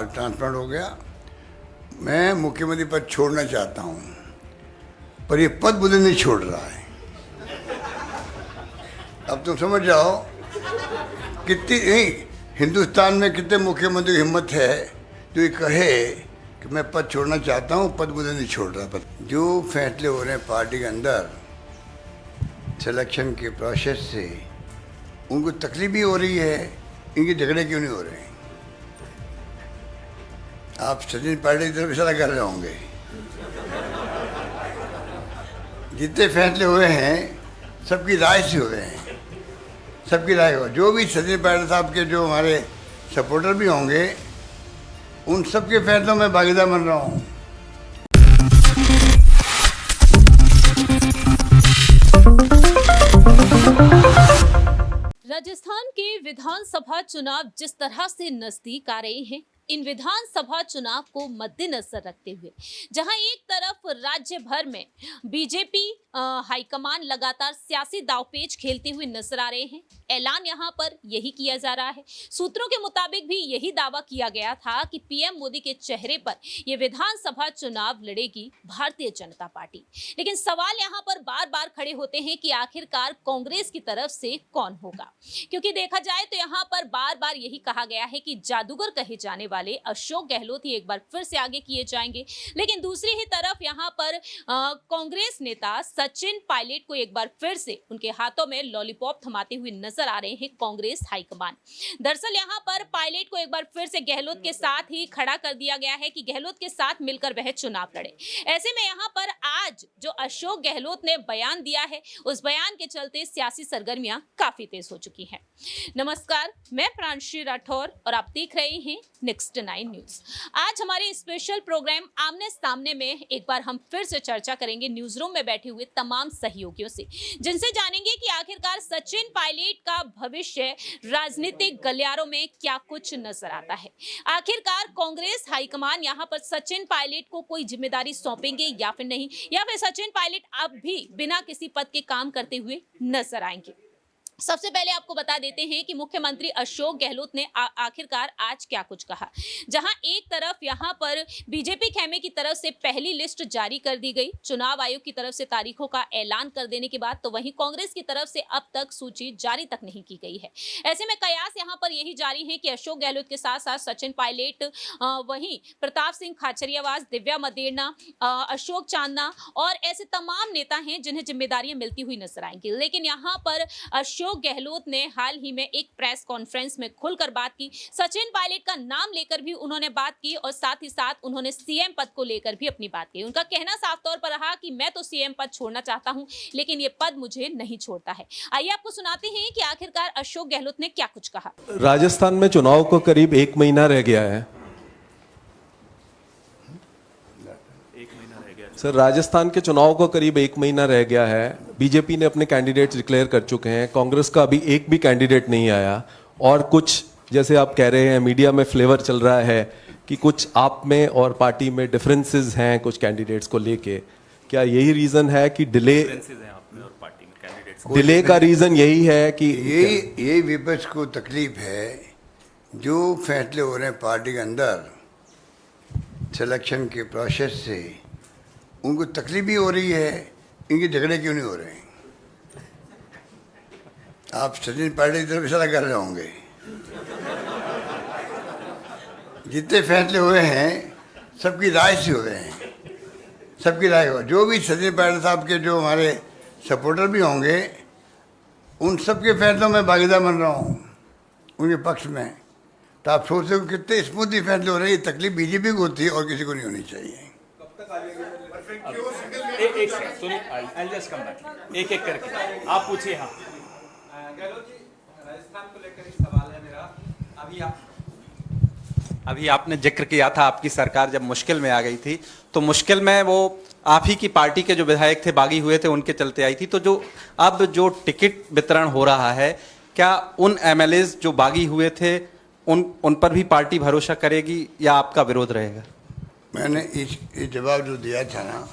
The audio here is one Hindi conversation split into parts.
ट्रांसप्लांट हो गया। मैं मुख्यमंत्री पद छोड़ना चाहता हूँ, पर ये पद मुझे नहीं छोड़ रहा है। अब तुम समझ जाओ कितनी नहीं हिंदुस्तान में कितने मुख्यमंत्री की हिम्मत है जो ये कहे कि मैं पद छोड़ना चाहता हूँ, पद मुझे नहीं छोड़ रहा। पद जो फैसले हो रहे हैं पार्टी के अंदर सिलेक्शन के प्रोसेस से, उनको तकलीफ भी हो रही है, इनके झगड़े क्यों नहीं हो रहे हैं? आप सचिन पायलट की तरफ इशारा कर रहे होंगे। जितने फैसले हुए हैं सबकी राय से हुए हैं, सबकी राय हो। जो भी सचिन पायलट साहब के जो हमारे सपोर्टर भी होंगे, उन सबके फैसलों में भागीदार बन रहा हूँ। राजस्थान के विधानसभा चुनाव जिस तरह से नजदीक आ रहे हैं, इन विधानसभा चुनाव को मद्देनजर रखते हुए जहां एक तरफ राज्य भर में बीजेपी हाईकमान लगातार सियासी दांवपेच खेलते हुए नजर आ रहे हैं, ऐलान यहां पर यही किया जा रहा है। सूत्रों के मुताबिक भी यही दावा किया गया था कि पीएम मोदी के चेहरे पर यह विधानसभा चुनाव लड़ेगी भारतीय जनता पार्टी। लेकिन सवाल यहां पर बार बार खड़े होते हैं कि आखिरकार कांग्रेस की तरफ से कौन होगा, क्योंकि देखा जाए तो यहां पर बार बार यही कहा गया है कि जादूगर कहे जाने वाले अशोक गहलोत ही एक बार फिर से आगे किए जाएंगे। लेकिन दूसरी ही तरफ यहां पर कांग्रेस नेता सचिन पायलट को एक बार फिर से उनके हाथों में लॉलीपॉप थमाते हुए नजर आ रहे हैं कांग्रेस हाईकमान। दरअसल यहां पर पायलट को एक बार फिर से गहलोत के साथ ही खड़ा कर दिया गया है कि गहलोत के साथ मिलकर वह चुनाव लड़े। ऐसे में यहां पर आज जो अशोक गहलोत ने बयान दिया है, उस बयान के चलते सियासी सरगर्मियां काफी तेज हो चुकी हैं। नमस्कार, मैं प्रांशी राठौर और आप देख रहे हैं नेक्स्ट 9 न्यूज। आज हमारे स्पेशल प्रोग्राम आमने सामने में एक बार हम फिर से चर्चा करेंगे न्यूज रूम में बैठे हुए तमाम सहयोगियों से, जिनसे जानेंगे कि आखिरकार सचिन पायलट का भविष्य राजनीतिक गलियारों में क्या कुछ नजर आता है। आखिरकार कांग्रेस हाईकमान यहां पर सचिन पायलट को कोई जिम्मेदारी सौंपेंगे या फिर नहीं, या फिर सचिन पायलट अब भी बिना किसी पद के काम करते हुए नजर आएंगे। सबसे पहले आपको बता देते हैं कि मुख्यमंत्री अशोक गहलोत ने आखिरकार आज क्या कुछ कहा। जहां एक तरफ यहां पर बीजेपी खेमे की तरफ से पहली लिस्ट जारी कर दी गई, चुनाव आयोग की तरफ से तारीखों का ऐलान कर देने के बाद, तो वहीं कांग्रेस की तरफ से अब तक सूची जारी तक नहीं की गई है। ऐसे में कयास यहां पर यही जारी है कि अशोक गहलोत के साथ साथ सचिन पायलट, वहीं प्रताप सिंह खाचरियावास, दिव्या मदेरना, अशोक चांदना और ऐसे तमाम नेता हैं जिन्हें जिम्मेदारियां मिलती हुई नजर आएंगी। लेकिन यहाँ पर अशोक गहलोत ने हाल ही में एक प्रेस कॉन्फ्रेंस में खुलकर बात की। सचिन पायलट का नाम लेकर भी उन्होंने बात की और साथ ही साथ उन्होंने सीएम पद को लेकर भी अपनी बात की। उनका कहना साफ तौर पर रहा कि मैं तो सीएम पद छोड़ना चाहता हूं, लेकिन ये पद मुझे नहीं छोड़ता है। आइए आपको सुनाते हैं कि आखिरकार अशोक गहलोत ने क्या कुछ कहा। राजस्थान में चुनाव को करीब 1 महीना रह गया है। सर, राजस्थान के चुनाव को करीब 1 महीना रह गया है। बीजेपी ने अपने कैंडिडेट डिक्लेयर कर चुके हैं, कांग्रेस का अभी एक भी कैंडिडेट नहीं आया। और कुछ जैसे आप कह रहे हैं, मीडिया में फ्लेवर चल रहा है कि कुछ आप में और पार्टी में डिफरेंसेस हैं कुछ कैंडिडेट्स को लेके। क्या यही रीजन है कि डिले का रीजन यही है कि यही विपक्ष को तकलीफ है? जो फैसले हो रहे हैं पार्टी के अंदर सिलेक्शन के प्रोसेस से, उनको तकलीफ भी हो रही है, इनके झगड़े क्यों नहीं हो रहे हैं? आप सचिन पायलट की तरफ इशारा कर रहे होंगे। जितने फैसले हुए हैं सबकी राय से हुए हैं, सबकी राय हो। जो भी सचिन पायलट साहब के जो हमारे सपोर्टर भी होंगे, उन सबके फैसलों में भागीदार बन रहा हूँ, उनके पक्ष में। तो आप सोचते हो कितने स्मूथली फैसले हो रहे हैं। ये तकलीफ बीजेपी को होती है और किसी को नहीं होनी चाहिए। एक सेकंड सुनिए, I'll just come back। एक एक करके आप पूछिए। हाँ, गहलोत जी, राजस्थान को लेकर एक सवाल है मेरा। अभी आपने जिक्र किया था आपकी सरकार जब मुश्किल में आ गई थी, तो मुश्किल में वो आप ही की पार्टी के जो विधायक थे, बागी हुए थे, उनके चलते आई थी। तो जो टिकट वितरण हो रहा है, क्या उन एमएलएज जो बागी हुए थे उन पर भी पार्टी भरोसा करेगी या आपका विरोध रहेगा? मैंने इस जवाब जो दिया था ना,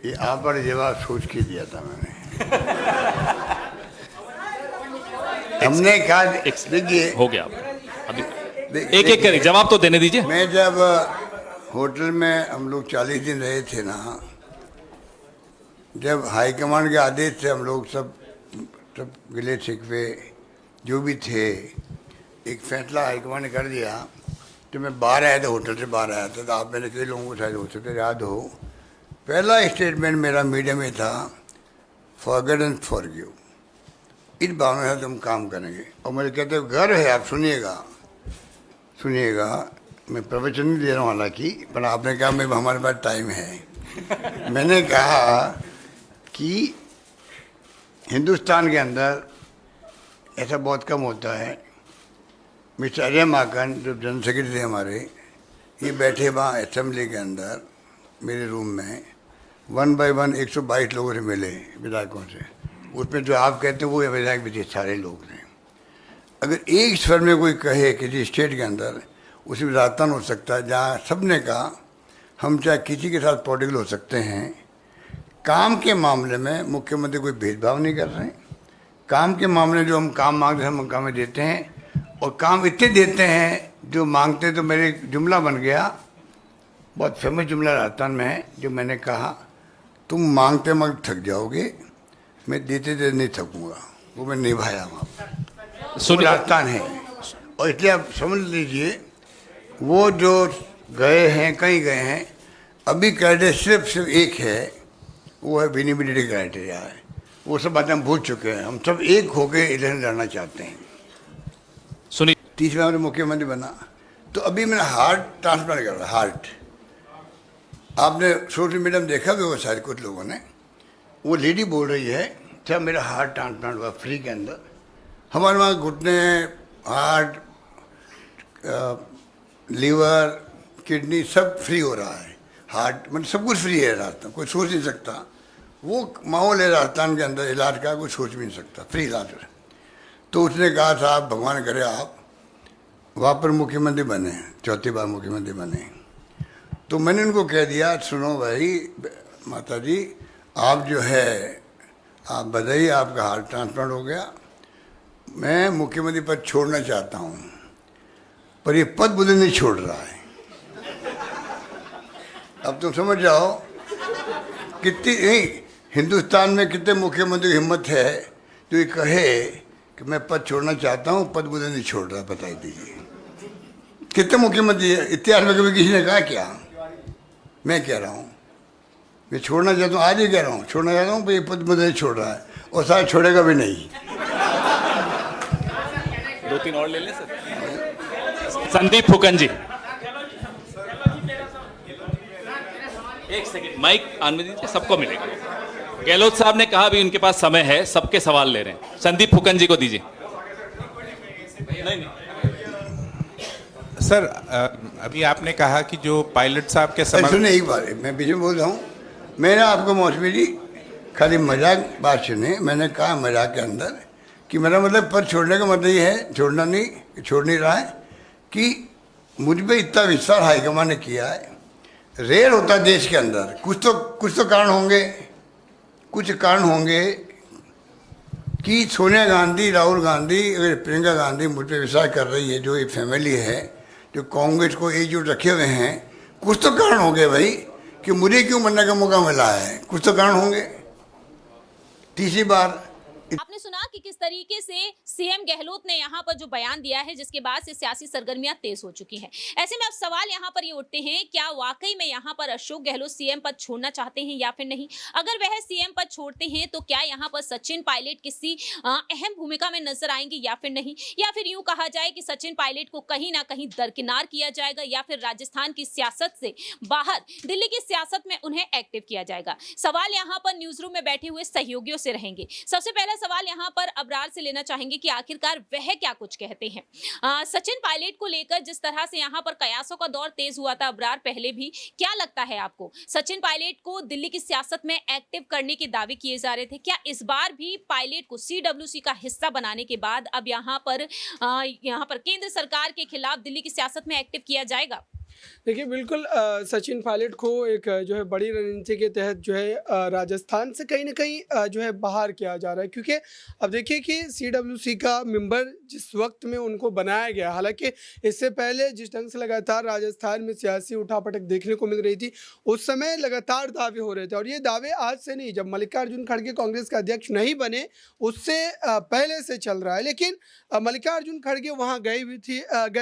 ये आप बड़े जवाब सोच के दिया था मैंने। हमने कहा, देखिए हो गया अभी। एक एक करके जवाब तो देने दीजिए। मैं जब होटल में हम लोग 40 दिन रहे थे ना, जब हाईकमांड के आदेश से हम लोग सब गिले शिकवे जो भी थे, एक फैसला हाईकमांड ने कर दिया। तो मैं बाहर आया था, होटल से बाहर आया था, तो आप मैंने कई लोगों को शायद हो सकते याद हो, पहला स्टेटमेंट मेरा मीडिया में था, फॉरगेट एंड फॉरगिव। इस भावना से हम काम करेंगे। और मुझे कहते गर्व है, आप सुनिएगा, मैं प्रवचन नहीं दे रहा हूँ हालांकि, पर आपने कहा मैं हमारे पास टाइम है। मैंने कहा कि हिंदुस्तान के अंदर ऐसा बहुत कम होता है। मिस्टर अजय माकन जो जनरल सेक्रेटरी थे हमारे, ये बैठे वहाँ असेंबली के अंदर मेरे रूम में 1 बाय 1 122 लोगों से मिले, विधायकों से। उसमें जो आप कहते हैं वो विधायक भी थे, सारे लोग थे। अगर एक स्वर में कोई कहे किसी स्टेट के अंदर, उसी में राजस्थान हो सकता है जहाँ सब ने कहा हम चाहे किसी के साथ पॉलिटिकल हो सकते हैं, काम के मामले में मुख्यमंत्री कोई भेदभाव नहीं कर रहे हैं। काम के मामले जो हम काम मांगते हैं हम काम देते हैं, और काम इतने देते हैं जो मांगते। तो मेरे जुमला बन गया, बहुत फेमस जुमला राजस्थान में है, जो मैंने कहा तुम मांगते मांगते थक जाओगे, मैं देते देते नहीं थकूँगा। वो मैं निभाया वहाँ। सुनिए, राजस्थान है। और इसलिए आप समझ लीजिए, वो जो गए हैं, कहीं गए हैं, अभी क्राइटेरिया सिर्फ एक है, वो है विनिबिलिटी क्राइटेरिया है। वो सब बातें हम भूल चुके हैं। हम सब एक होकर इलेक्शन लड़ना चाहते हैं। सुनिए, 30 में हमारे मुख्यमंत्री बना, तो अभी मैंने हार्ट ट्रांसप्लांट कर रहा। हार्ट आपने सोशल मीडिया में देखा भी होगा शायद कुछ लोगों ने, वो लेडी बोल रही है क्या मेरा हार्ट ट्रांसप्लांट हुआ फ्री के अंदर। हमारे वहाँ घुटने, हार्ट, लीवर, किडनी सब फ्री हो रहा है। हार्ट मतलब सब कुछ फ्री है राजस्थान, कोई सोच नहीं सकता। वो माहौल है राजस्थान के अंदर इलाज का, कोई सोच भी नहीं सकता, फ्री इलाज है। तो उसने कहा साहब भगवान करे आप वहाँ पर मुख्यमंत्री बने, 4थी बार मुख्यमंत्री बने। तो मैंने उनको कह दिया सुनो भाई माता जी, आप जो है आप बताइए, आपका हार्ट ट्रांसप्लांट हो गया, मैं मुख्यमंत्री पद छोड़ना चाहता हूँ, पर ये पद मुझे नहीं छोड़ रहा है। अब तुम समझ जाओ कितनी हिंदुस्तान में कितने मुख्यमंत्री की हिम्मत है जो ये कहे कि मैं पद छोड़ना चाहता हूँ, पद मुझे नहीं छोड़ रहा। बताई दीजिए कितने मुख्यमंत्री है इतिहास में, कभी किसी ने कहा क्या? मैं कह रहा हूँ मैं छोड़ना चाहता हूँ, आज ही कह रहा हूँ छोड़ना चाहता हूँ, पर ये पद मुझे नहीं छोड़ रहा है, और शायद छोड़ेगा भी नहीं। 2-3 और ले लें सर। संदीप फुकन जी, एक सेकंड, माइक ऑन में दीजिए, सबको मिलेगा। गहलोत साहब ने कहा अभी उनके पास समय है, सबके सवाल ले रहे हैं। संदीप फुकन जी को दीजिए। नहीं सर, अभी आपने कहा कि जो पायलट साहब के समय सुनिए एक बार, मैं बीच में बोल रहा हूँ। मैंने आपको मौसमी जी खाली मजाक बात सुने, मैंने कहा मजाक के अंदर कि मेरा मतलब पद छोड़ने का मतलब ये है, छोड़ना नहीं, छोड़ नहीं रहा है, कि मुझ पर इतना विश्वास हाईकमान ने किया है। रेयर होता है देश के अंदर, कुछ तो कारण होंगे, कुछ कारण होंगे कि सोनिया गांधी, राहुल गांधी, अगर प्रियंका गांधी मुझ पर विश्वास कर रही है, जो ये फैमिली है जो कांग्रेस को एकजुट रखे हुए हैं, कुछ तो कारण होंगे भाई कि मुझे क्यों बनने का मौका मिला है, कुछ तो कारण होंगे। तीसरी बार आपने सुना कि किस तरीके से सीएम गहलोत ने यहाँ पर जो बयान दिया है, जिसके बाद से सियासी सरगर्मियां तेज हो चुकी हैं। ऐसे में अब सवाल यहाँ पर ये उठते हैं, क्या वाकई में यहाँ पर अशोक गहलोत सीएम पद छोड़ना चाहते हैं या फिर नहीं? अगर वह सीएम पद छोड़ते हैं तो क्या यहाँ पर सचिन पायलट किसी अहम भूमिका में नजर आएंगे या फिर नहीं? या फिर यूं कहा जाए कि सचिन पायलट को कहीं ना कहीं दरकिनार किया जाएगा, या फिर राजस्थान की सियासत से बाहर दिल्ली की सियासत में उन्हें एक्टिव किया जाएगा? सवाल यहाँ पर न्यूज रूम में बैठे हुए सहयोगियों से रहेंगे। सबसे पहला सवाल यहाँ पर अबरार से लेना चाहेंगे कि आखिरकार वह क्या कुछ कहते हैं सचिन पायलट को लेकर। जिस तरह से यहाँ पर कयासों का दौर तेज हुआ था अबरार पहले भी, क्या लगता है आपको सचिन पायलट को दिल्ली की सियासत में एक्टिव करने के दावे किए जा रहे थे, क्या इस बार भी पायलट को CWC का हिस्सा बनाने के बाद अब यहाँ पर केंद्र सरकार के खिलाफ दिल्ली की सियासत में एक्टिव किया जाएगा? देखिए बिल्कुल सचिन पायलट को एक जो है बड़ी रणनीति के तहत जो है राजस्थान से कहीं ना कहीं जो है बाहर किया जा रहा है, क्योंकि अब देखिए कि सीडब्ल्यूसी का मेंबर जिस वक्त में उनको बनाया गया, हालांकि इससे पहले जिस ढंग से लगातार राजस्थान में सियासी उठापटक देखने को मिल रही थी, उस समय लगातार दावे हो रहे थे। और ये दावे आज से नहीं, जब मल्लिकार्जुन खड़गे कांग्रेस के अध्यक्ष नहीं बने उससे पहले से चल रहा है। लेकिन मल्लिकार्जुन खड़गे वहाँ गए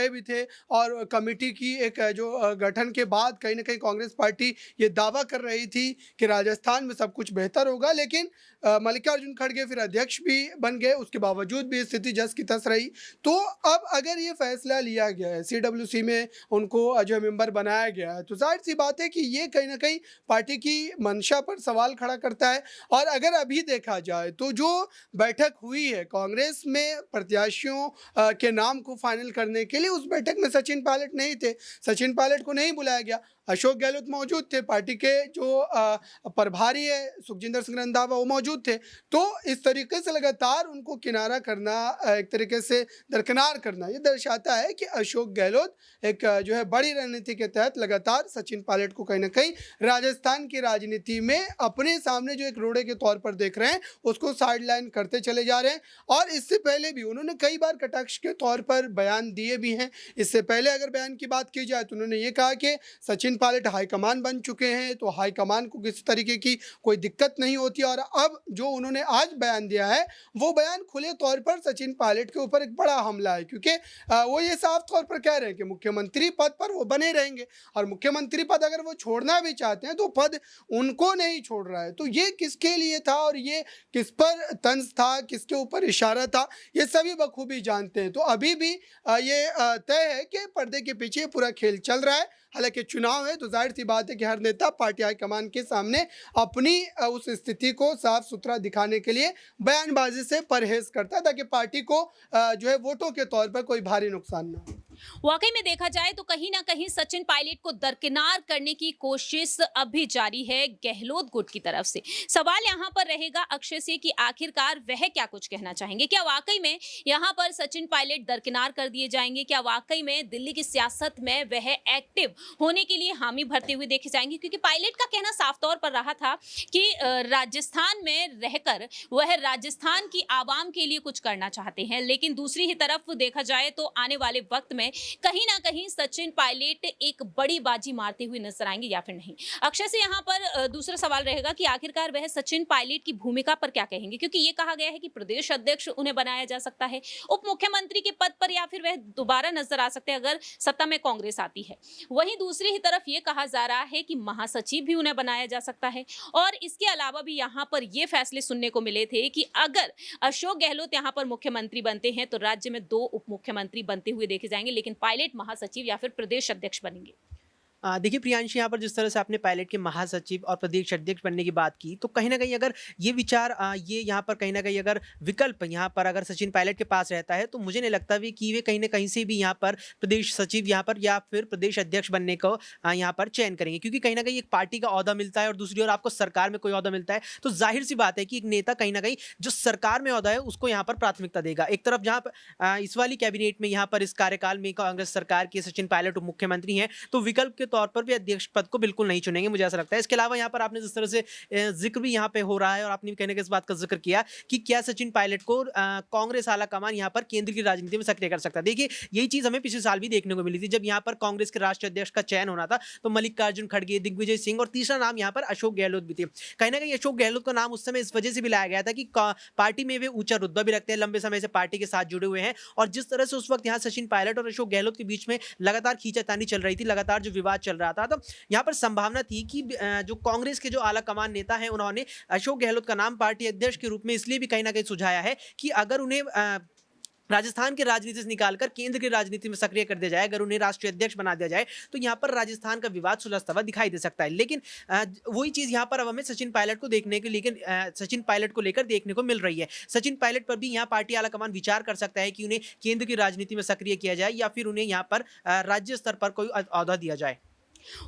भी थे और कमेटी की एक जो गठन के बाद कहीं ना कहीं कांग्रेस पार्टी ये दावा कर रही थी कि राजस्थान में सब कुछ बेहतर होगा, लेकिन मल्लिकार्जुन खड़गे फिर अध्यक्ष भी बन गए, उसके बावजूद भी स्थिति जस की तस रही। तो अब अगर ये फैसला लिया गया है, सीडब्ल्यूसी में उनको जो मेंबर बनाया गया है, तो जाहिर सी बात है कि ये कहीं ना कहीं पार्टी की मंशा पर सवाल खड़ा करता है। और अगर अभी देखा जाए तो जो बैठक हुई है कांग्रेस में प्रत्याशियों के नाम को फाइनल करने के लिए, उस बैठक में सचिन पायलट नहीं थे, सचिन पायलट को नहीं बुलाया गया। अशोक गहलोत मौजूद थे, पार्टी के जो प्रभारी है सुखजिंदर सिंह रंधावा वो मौजूद थे। तो इस तरीके से लगातार उनको किनारा करना, एक तरीके से दरकिनार करना, ये दर्शाता है कि अशोक गहलोत एक जो है बड़ी रणनीति के तहत लगातार सचिन पायलट को कहीं ना कहीं राजस्थान की राजनीति में अपने सामने जो एक रोड़े के तौर पर देख रहे हैं, उसको साइडलाइन करते चले जा रहे हैं। और इससे पहले भी उन्होंने कई बार कटाक्ष के तौर पर बयान दिए भी हैं। इससे पहले अगर बयान की बात की जाए तो उन्होंने ये कहा कि सचिन पायलट हाईकमान बन चुके हैं, तो हाईकमान को किसी तरीके की कोई दिक्कत नहीं होती। और अब जो उन्होंने आज बयान दिया है, वो बयान खुले तौर पर सचिन पायलट के ऊपर एक बड़ा हमला है, क्योंकि वो ये साफ तौर पर कह रहे हैं कि मुख्यमंत्री पद पर वो बने रहेंगे, और मुख्यमंत्री पद अगर वो छोड़ना भी चाहते हैं तो पद उनको नहीं छोड़ रहा है। तो ये किसके लिए था और ये किस पर तंज था, किसके ऊपर इशारा था, ये सभी बखूबी जानते हैं। तो अभी भी ये तय है कि पर्दे के पीछे पूरा खेल चल रहा है। हालांकि चुनाव है तो जाहिर सी बात है कि हर नेता पार्टी हाईकमान के सामने अपनी उस स्थिति को साफ सुथरा दिखाने के लिए बयानबाजी से परहेज करता है, ताकि पार्टी को जो है वोटों के तौर पर कोई भारी नुकसान ना हो। वाकई में देखा जाए तो कहीं ना कहीं सचिन पायलट को दरकिनार करने की कोशिश अभी जारी है गहलोत गुट की तरफ से। सवाल यहाँ पर रहेगा अक्षय से कि आखिरकार वह क्या कुछ कहना चाहेंगे। क्या वाकई में यहाँ पर सचिन पायलट दरकिनार कर दिए जाएंगे? क्या वाकई में दिल्ली की सियासत में वह एक्टिव होने के लिए हामी भरते हुए देखे जाएंगे? क्योंकि पायलट का कहना साफ तौर पर रहा था कि राजस्थान में रहकर वह राजस्थान की आवाम के लिए कुछ करना चाहते हैं, लेकिन दूसरी ही तरफ देखा जाए तो आने वाले वक्त में कहीं ना कहीं सचिन पायलट एक बड़ी बाजी मारते हुए नजर आएंगे या फिर नहीं। अक्षय से यहाँ पर दूसरा सवाल रहेगा कि आखिरकार वह सचिन पायलट की भूमिका पर क्या कहेंगे, क्योंकि ये कहा गया है कि प्रदेश अध्यक्ष उन्हें बनाया जा सकता है, उप मुख्यमंत्री के पद पर, या फिर वह दोबारा नजर आ सकते हैं अगर सत्ता में कांग्रेस आती है। वहीं दूसरी ही तरफ ये कहा जा रहा है कि महासचिव भी उन्हें बनाया जा सकता है। और इसके अलावा भी यहाँ पर ये फैसले सुनने को मिले थे कि अगर अशोक गहलोत यहाँ पर मुख्यमंत्री बनते हैं तो राज्य में 2 उप मुख्यमंत्री बनते हुए देखे जाएंगे, लेकिन पायलट महासचिव या फिर प्रदेश अध्यक्ष बनेंगे। देखिए प्रियांशी, यहाँ पर जिस तरह से आपने पायलट के महासचिव और प्रदेश अध्यक्ष बनने की बात की, तो कहीं ना कहीं अगर ये विचार ये यहाँ पर कहीं ना कहीं अगर विकल्प यहाँ पर अगर सचिन पायलट के पास रहता है, तो मुझे नहीं लगता भी कि वे कहीं ना कहीं से भी यहाँ पर प्रदेश सचिव यहाँ पर या फिर प्रदेश अध्यक्ष बनने को यहाँ पर चयन करेंगे, क्योंकि कहीं ना कहीं एक पार्टी का ओहदा मिलता है और दूसरी ओर आपको सरकार में कोई ओहदा मिलता है। तो जाहिर सी बात है कि एक नेता कहीं ना कहीं जो सरकार में ओहदा है उसको यहाँ पर प्राथमिकता देगा। एक तरफ जहाँ पर इस वाली कैबिनेट में यहाँ पर इस कार्यकाल में कांग्रेस सरकार के सचिन पायलट उप मुख्यमंत्री हैं, तो विकल्प के तौर पर भी अध्यक्ष पद को बिल्कुल नहीं चुनेंगे, मुझे ऐसा लगता है। इसके अलावा यहाँ पर आपने जिस तरह से जिक्र भी यहाँ पे हो रहा है और आपने कहने के इस बात का जिक्र किया कि क्या सचिन पायलट को कांग्रेस आला कमान यहाँ पर केंद्र की राजनीति में सक्रिय कर सकता है। देखिए यही चीज हमें पिछले साल भी देखने को मिली थी, जब यहाँ पर कांग्रेस के राष्ट्रीय अध्यक्ष का चयन होना था तो मल्लिकार्जुन खड़गे, दिग्विजय सिंह और तीसरा नाम यहाँ पर अशोक गहलोत भी थे। कहीं ना कहीं अशोक गहलोत का नाम उस समय इस वजह से भी लाया गया था कि पार्टी में वे ऊंचा रुतबा भी रखते हैं, लंबे समय से पार्टी के साथ जुड़े हुए हैं, और जिस तरह से उस वक्त यहाँ सचिन पायलट और अशोक गहलोत के बीच में लगातार खींचातानी चल रही थी, लगातार जो विवाद चल रहा था, तो यहाँ पर संभावना थी कि जो कांग्रेस के जो आला कमान नेता हैं उन्होंने अशोक गहलोत का नाम पार्टी अध्यक्ष के रूप में इसलिए भी कहीं ना कहीं सुझाया है कि अगर उन्हें राजस्थान की राजनीति से निकालकर केंद्र की राजनीति में सक्रिय कर दिया जाए, अगर उन्हें राष्ट्रीय अध्यक्ष बना दिया जाए, तो यहाँ पर राजस्थान का विवाद सुलझता हुआ दिखाई दे सकता है। लेकिन वही चीज़ यहाँ पर अब हमें सचिन पायलट को देखने के लेकिन सचिन पायलट को लेकर देखने को मिल रही है। सचिन पायलट पर भी यहाँ पार्टी आलाकमान विचार कर सकता है कि उन्हें केंद्र की राजनीति में सक्रिय किया जाए या फिर उन्हें यहाँ पर राज्य स्तर पर कोई ओहदा दिया जाए।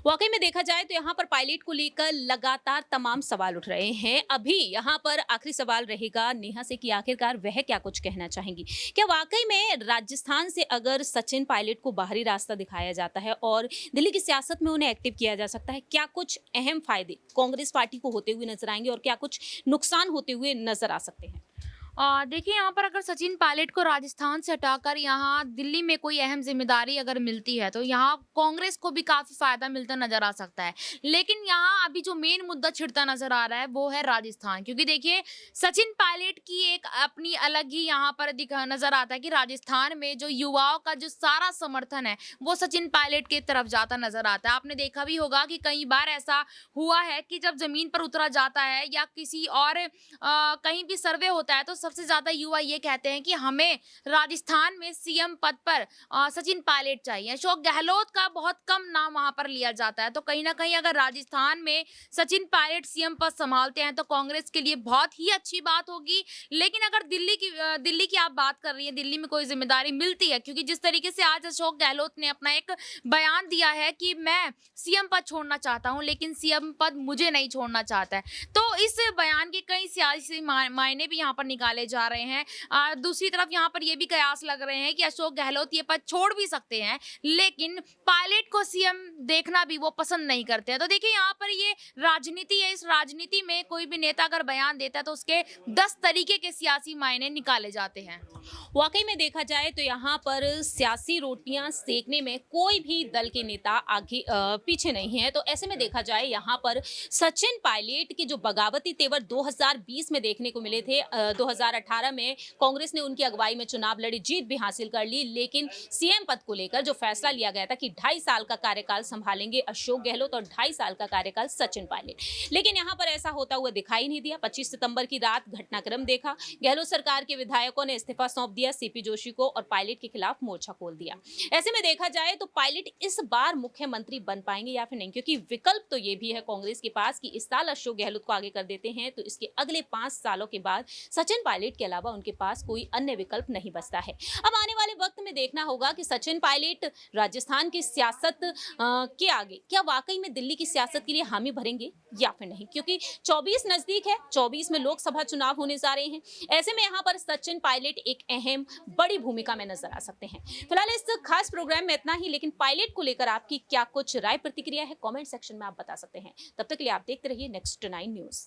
वाकई में देखा जाए तो यहाँ पर पायलट को लेकर लगातार तमाम सवाल उठ रहे हैं। अभी यहाँ पर आखिरी सवाल रहेगा नेहा से कि आखिरकार वह क्या कुछ कहना चाहेंगी। क्या वाकई में राजस्थान से अगर सचिन पायलट को बाहरी रास्ता दिखाया जाता है और दिल्ली की सियासत में उन्हें एक्टिव किया जा सकता है, क्या कुछ अहम फायदे कांग्रेस पार्टी को होते हुए नजर आएंगे और क्या कुछ नुकसान होते हुए नजर आ सकते हैं? देखिए यहाँ पर अगर सचिन पायलट को राजस्थान से हटाकर यहाँ दिल्ली में कोई अहम जिम्मेदारी अगर मिलती है तो यहाँ कांग्रेस को भी काफ़ी फायदा मिलता नजर आ सकता है। लेकिन यहाँ अभी जो मेन मुद्दा छिड़ता नजर आ रहा है वो है राजस्थान, क्योंकि देखिए सचिन पायलट की एक अपनी अलग ही यहाँ पर नजर आता है कि राजस्थान में जो युवाओं का जो सारा समर्थन है वो सचिन पायलट की तरफ जाता नजर आता है। आपने देखा भी होगा कि कई बार ऐसा हुआ है कि जब जमीन पर उतरा जाता है या किसी और कहीं भी सर्वे होता है तो सबसे ज्यादा युवा ये कहते हैं कि हमें राजस्थान में सीएम पद पर सचिन पायलट चाहिए। अशोक गहलोत का बहुत कम नाम वहां पर लिया जाता है। तो कहीं ना कहीं अगर राजस्थान में सचिन पायलट सीएम पद संभालते हैं तो कांग्रेस के लिए बहुत ही अच्छी बात होगी। लेकिन अगर दिल्ली की आप बात कर रही हैं, दिल्ली में कोई जिम्मेदारी मिलती है, क्योंकि जिस तरीके से आज अशोक गहलोत ने अपना एक बयान दिया है कि मैं सीएम पद छोड़ना चाहता हूं लेकिन सीएम पद मुझे नहीं छोड़ना चाहता है, तो इस बयान के कई सियासी मायने भी यहाँ पर निकाले जा रहे हैं। दूसरी तरफ यहाँ पर ये भी कयास लग रहे हैं कि अशोक गहलोत ये पद छोड़ भी सकते हैं लेकिन पायलट को सीएम देखना भी वो पसंद नहीं करते हैं। तो देखिए यहाँ पर ये राजनीति है, इस राजनीति में कोई भी नेता अगर बयान देता है तो उसके 10 तरीके के सियासी मायने निकाले जाते हैं। वाकई में देखा जाए तो यहाँ पर सियासी रोटियां सेकने में कोई भी दल के नेता आगे पीछे नहीं है। तो ऐसे में देखा जाए यहाँ पर सचिन पायलट के जो बगावती तेवर 2020 में देखने को मिले थे, 2018 में कांग्रेस ने उनकी अगुवाई में चुनाव लड़ी, जीत भी हासिल कर ली, लेकिन सीएम पद को लेकर जो फैसला लिया गया था कि 2.5 साल का कार्यकाल संभालेंगे अशोक गहलोत और 2.5 साल का कार्यकाल सचिन पायलट, लेकिन यहाँ पर ऐसा होता हुआ दिखाई नहीं दिया। 25 सितंबर की रात घटनाक्रम देखा, गहलोत सरकार के विधायकों ने इस्तीफा सौंप दिया सीपी जोशी को और पायलट के खिलाफ मोर्चा खोल दिया। ऐसे में देखा जाए तो पायलट इस बार मुख्यमंत्री बन पाएंगे या फिर नहीं, क्योंकि विकल्प तो ये भी है कांग्रेस के पास कि इस साल अशोक गहलोत को आगे कर देते हैं तो इसके अगले 5 सालों के बाद सचिन पायलट के अलावा उनके पास कोई अन्य विकल्प नहीं बचता है। अब आने वाले वक्त में देखना होगा कि सचिन पायलट राजस्थान की सियासत के आगे क्या वाकई में दिल्ली की सियासत के लिए हामी भरेंगे या फिर नहीं, क्योंकि 24 नजदीक है, 24 में लोकसभा चुनाव होने जा रहे हैं। ऐसे में यहाँ पर सचिन पायलट एक अहम बड़ी भूमिका में नजर आ सकते हैं। फिलहाल इस खास प्रोग्राम में इतना ही, लेकिन पायलट को लेकर आपकी क्या कुछ राय प्रतिक्रिया है कमेंट सेक्शन में आप बता सकते हैं। तब तक के लिए आप देखते रहिए नेक्स्ट 9 न्यूज।